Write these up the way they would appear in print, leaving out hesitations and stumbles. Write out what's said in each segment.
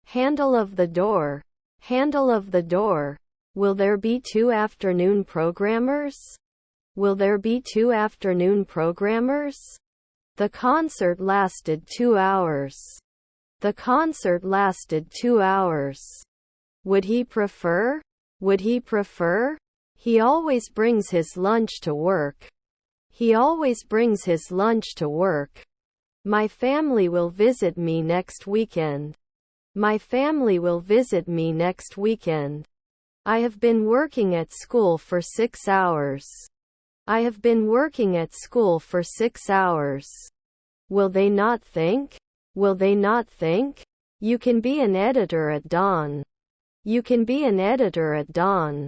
Handle of the door. Handle of the door. Will there be 2 afternoon programmers? Will there be 2 afternoon programmers? The concert lasted 2 hours. The concert lasted 2 hours. Would he prefer? Would he prefer? He always brings his lunch to work. He always brings his lunch to work. My family will visit me next weekend. My family will visit me next weekend. I have been working at school for 6 hours. I have been working at school for 6 hours. Will they not think? Will they not think? You can be an editor at dawn. You can be an editor at dawn.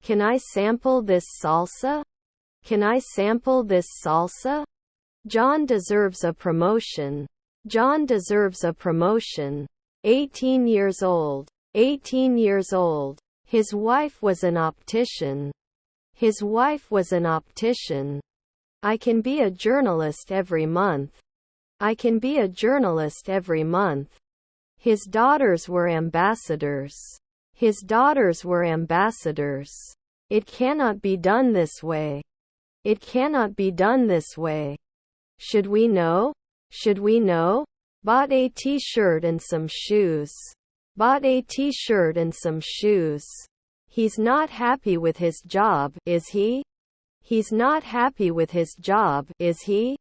Can I sample this salsa? Can I sample this salsa? John deserves a promotion. John deserves a promotion. 18 years old. 18 years old. His wife was an optician. His wife was an optician. I can be a journalist every month. I can be a journalist every month. His daughters were ambassadors. His daughters were ambassadors. It cannot be done this way. It cannot be done this way. Should we know? Should we know? Bought a t-shirt and some shoes. Bought a t-shirt and some shoes. He's not happy with his job, is he? He's not happy with his job, is he?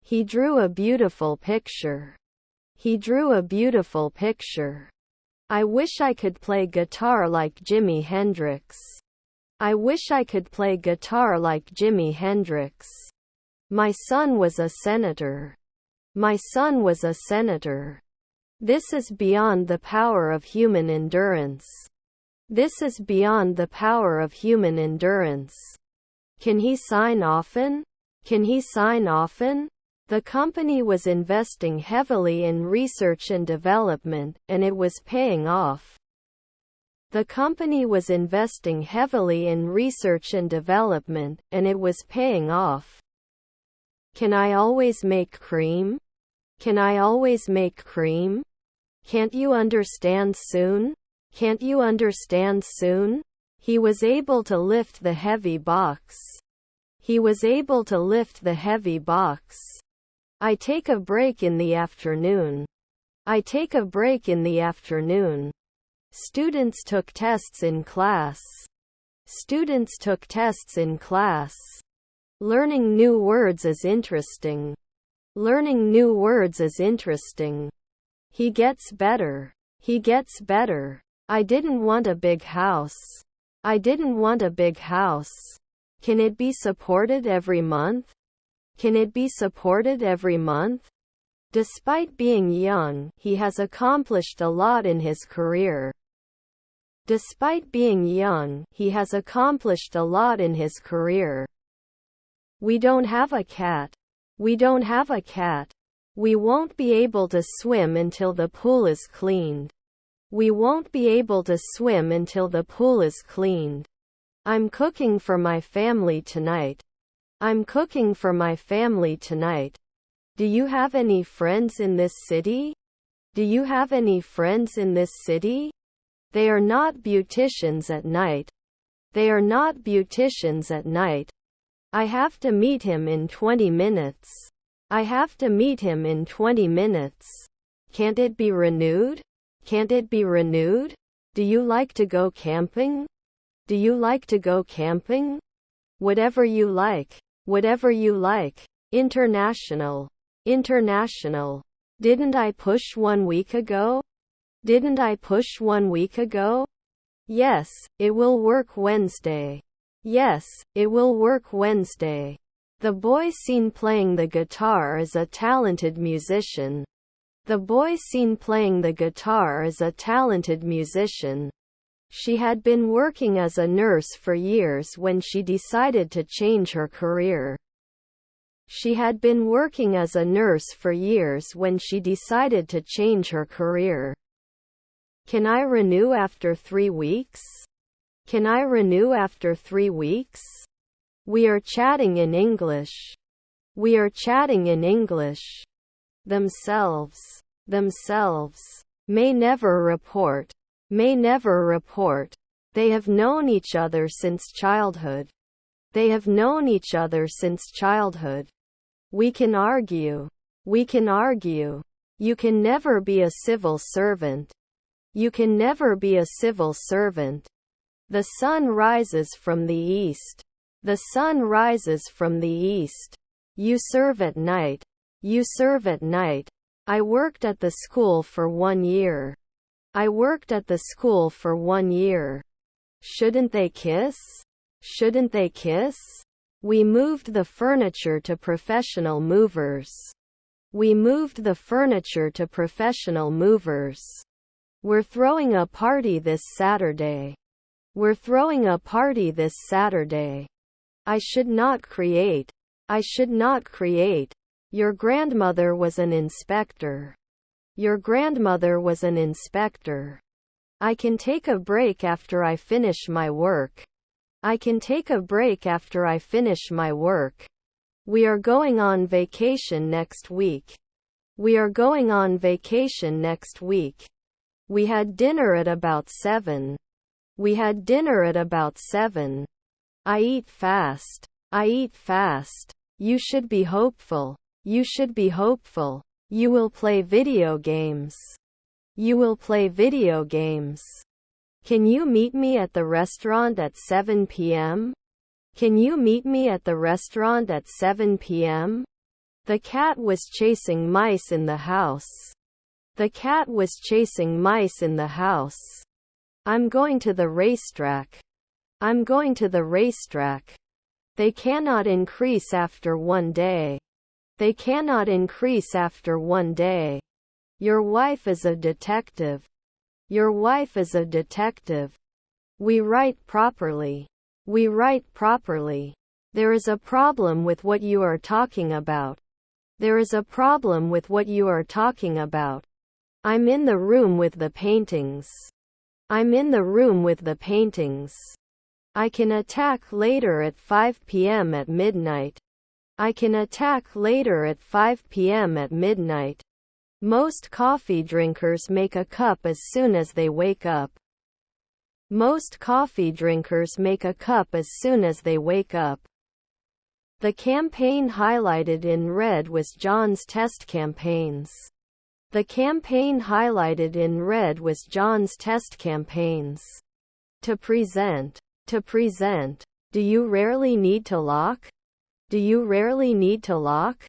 He drew a beautiful picture. He drew a beautiful picture. I wish I could play guitar like Jimi Hendrix. I wish I could play guitar like Jimi Hendrix. My son was a senator. My son was a senator. This is beyond the power of human endurance. This is beyond the power of human endurance. Can he sign often? Can he sign often? The company was investing heavily in research and development, and it was paying off. The company was investing heavily in research and development, and it was paying off. Can I always make cream? Can I always make cream? Can't you understand soon? Can't you understand soon? He was able to lift the heavy box. He was able to lift the heavy box. I take a break in the afternoon. I take a break in the afternoon. Students took tests in class. Students took tests in class. Learning new words is interesting. Learning new words is interesting. He gets better. He gets better. I didn't want a big house. I didn't want a big house. Can it be supported every month? Can it be supported every month? Despite being young, he has accomplished a lot in his career. Despite being young, he has accomplished a lot in his career. We don't have a cat. We don't have a cat. We won't be able to swim until the pool is cleaned. We won't be able to swim until the pool is cleaned. I'm cooking for my family tonight. I'm cooking for my family tonight. Do you have any friends in this city? Do you have any friends in this city? They are not beauticians at night. They are not beauticians at night. I have to meet him in 20 minutes. I have to meet him in 20 minutes. Can't it be renewed? Can't it be renewed? Do you like to go camping? Do you like to go camping? Whatever you like. Whatever you like. International. International. Didn't I push 1 week ago? Didn't I push 1 week ago? Yes, it will work Wednesday. Yes, it will work Wednesday. The boy seen playing the guitar is a talented musician. The boy seen playing the guitar is a talented musician. She had been working as a nurse for years when she decided to change her career. She had been working as a nurse for years when she decided to change her career. Can I renew after 3 weeks? Can I renew after 3 weeks? We are chatting in English. We are chatting in English. Themselves. Themselves. may never report, may never report. They have known each other since childhood. They have known each other since childhood. We can argue. We can argue. You can never be a civil servant. You can never be a civil servant. The sun rises from the east. The sun rises from the east. You serve at night. You serve at night. I worked at the school for 1 year. I worked at the school for 1 year. Shouldn't they kiss? Shouldn't they kiss? We moved the furniture to professional movers. We moved the furniture to professional movers. We're throwing a party this Saturday. We're throwing a party this Saturday. I should not create. I should not create. Your grandmother was an inspector. Your grandmother was an inspector. I can take a break after I finish my work. I can take a break after I finish my work. We are going on vacation next week. We are going on vacation next week. We had dinner at about 7. We had dinner at about 7. I eat fast. I eat fast. You should be hopeful. You should be hopeful. You will play video games. You will play video games. Can you meet me at the restaurant at 7 p.m.? Can you meet me at the restaurant at 7 p.m.? The cat was chasing mice in the house. The cat was chasing mice in the house. I'm going to the racetrack. I'm going to the racetrack. They cannot increase after 1 day. They cannot increase after 1 day. Your wife is a detective. Your wife is a detective. We write properly. We write properly. There is a problem with what you are talking about. There is a problem with what you are talking about. I'm in the room with the paintings. I'm in the room with the paintings. I can attack later at 5 p.m. at midnight. I can attack later at 5 p.m. at midnight. Most coffee drinkers make a cup as soon as they wake up. Most coffee drinkers make a cup as soon as they wake up. The campaign highlighted in red was John's test campaigns. The campaign highlighted in red was John's test campaigns. To present. To present. Do you rarely need to lock? Do you rarely need to lock?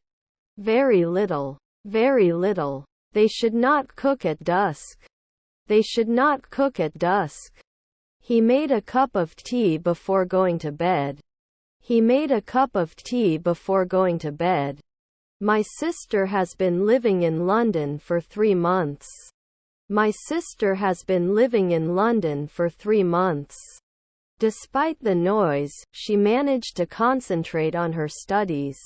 Very little. Very little. They should not cook at dusk. They should not cook at dusk. He made a cup of tea before going to bed. He made a cup of tea before going to bed. My sister has been living in London for 3 months. My sister has been living in London for 3 months. Despite the noise, she managed to concentrate on her studies.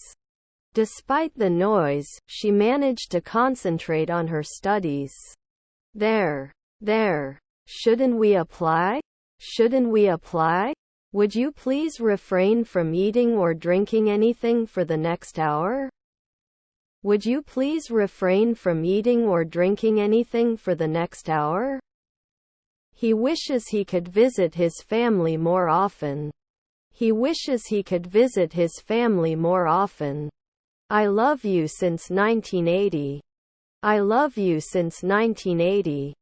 Despite the noise, she managed to concentrate on her studies. There. Shouldn't we apply? Shouldn't we apply? Would you please refrain from eating or drinking anything for the next hour? Would you please refrain from eating or drinking anything for the next hour? He wishes he could visit his family more often. He wishes he could visit his family more often. I love you since 1980. I love you since 1980.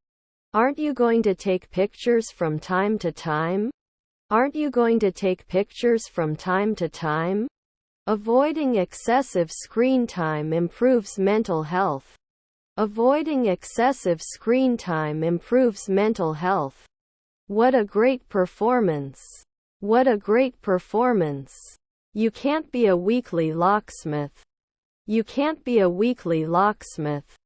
Aren't you going to take pictures from time to time? Aren't you going to take pictures from time to time? Avoiding excessive screen time improves mental health. Avoiding excessive screen time improves mental health. What a great performance! What a great performance! You can't be a weekly locksmith. You can't be a weekly locksmith.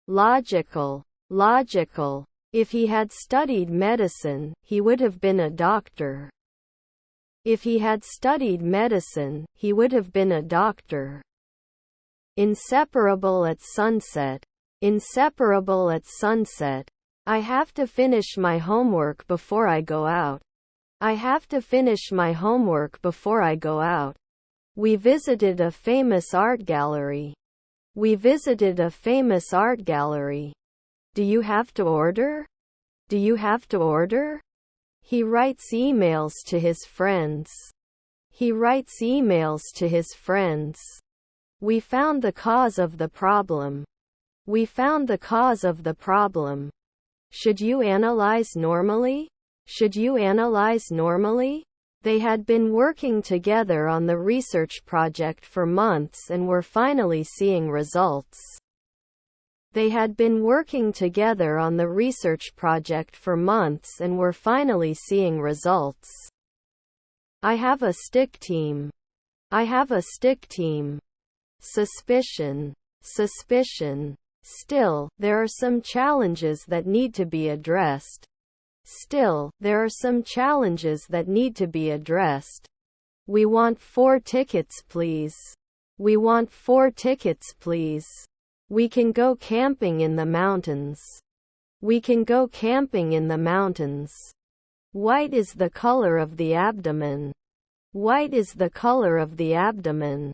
Logical. Logical. If he had studied medicine, he would have been a doctor. If he had studied medicine, he would have been a doctor. Inseparable at sunset. Inseparable at sunset. I have to finish my homework before I go out. I have to finish my homework before I go out. We visited a famous art gallery. We visited a famous art gallery. Do you have to order? Do you have to order? He writes emails to his friends. He writes emails to his friends. We found the cause of the problem. We found the cause of the problem. Should you analyze normally? Should you analyze normally? They had been working together on the research project for months and were finally seeing results. They had been working together on the research project for months and were finally seeing results. I have a stick team. I have a stick team. Suspicion. Suspicion. Still, there are some challenges that need to be addressed. Still, there are some challenges that need to be addressed. We want 4 tickets, please. We want 4 tickets, please. We can go camping in the mountains. We can go camping in the mountains. White is the color of the abdomen. White is the color of the abdomen.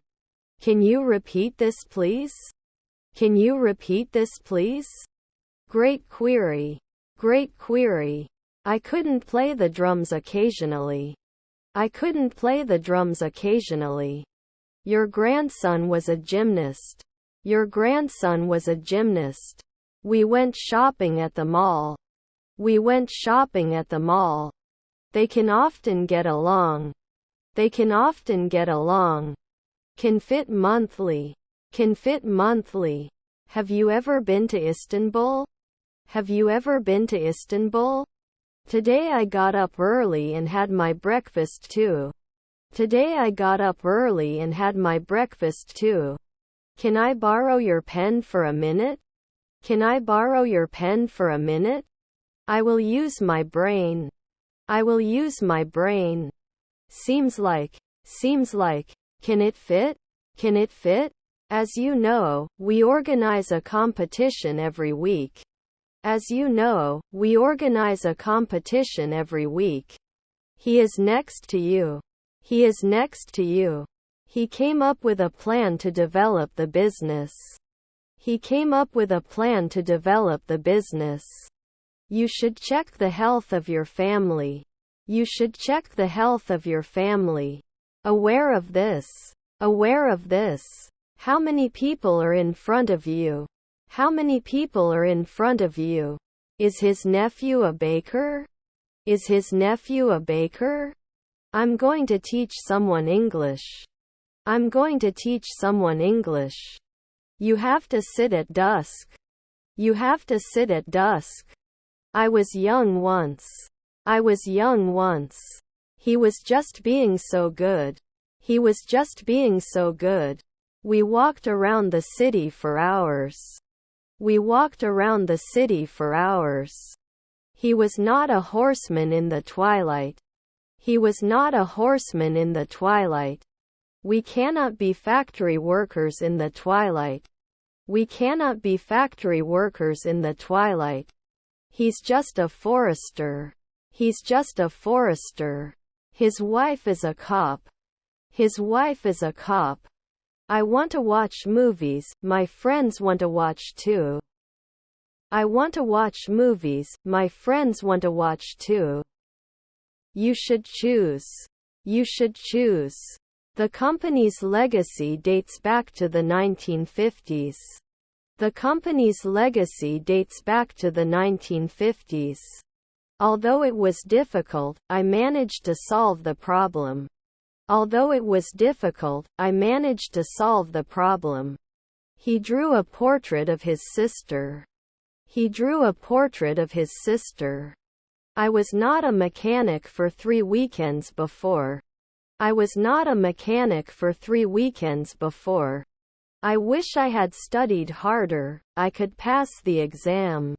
Can you repeat this, please? Can you repeat this, please? Great query. Great query. I couldn't play the drums occasionally. I couldn't play the drums occasionally. Your grandson was a gymnast. Your grandson was a gymnast. We went shopping at the mall. We went shopping at the mall. They can often get along. They can often get along. Can fit monthly. Can fit monthly. Have you ever been to Istanbul? Have you ever been to Istanbul? Today I got up early and had my breakfast too. Today I got up early and had my breakfast too. Can I borrow your pen for a minute? Can I borrow your pen for a minute? I will use my brain. I will use my brain. Seems like. Seems like. Can it fit? Can it fit? As you know, we organize a competition every week. As you know, we organize a competition every week. He is next to you. He is next to you. He came up with a plan to develop the business. He came up with a plan to develop the business. You should check the health of your family. You should check the health of your family. Aware of this. Aware of this. How many people are in front of you? How many people are in front of you? Is his nephew a baker? Is his nephew a baker? I'm going to teach someone English. I'm going to teach someone English. You have to sit at dusk. You have to sit at dusk. I was young once. I was young once. He was just being so good. He was just being so good. We walked around the city for hours. We walked around the city for hours. He was not a horseman in the twilight. He was not a horseman in the twilight. We cannot be factory workers in the twilight. We cannot be factory workers in the twilight. He's just a forester. He's just a forester. His wife is a cop. His wife is a cop. I want to watch movies, my friends want to watch too. I want to watch movies, my friends want to watch too. You should choose. You should choose. The company's legacy dates back to the 1950s. The company's legacy dates back to the 1950s. Although it was difficult, I managed to solve the problem. Although it was difficult, I managed to solve the problem. He drew a portrait of his sister. He drew a portrait of his sister. I was not a mechanic for 3 weekends before. I was not a mechanic for 3 weekends before. I wish I had studied harder, I could pass the exam.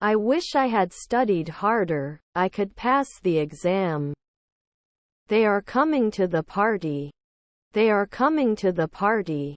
I wish I had studied harder, I could pass the exam. They are coming to the party. They are coming to the party.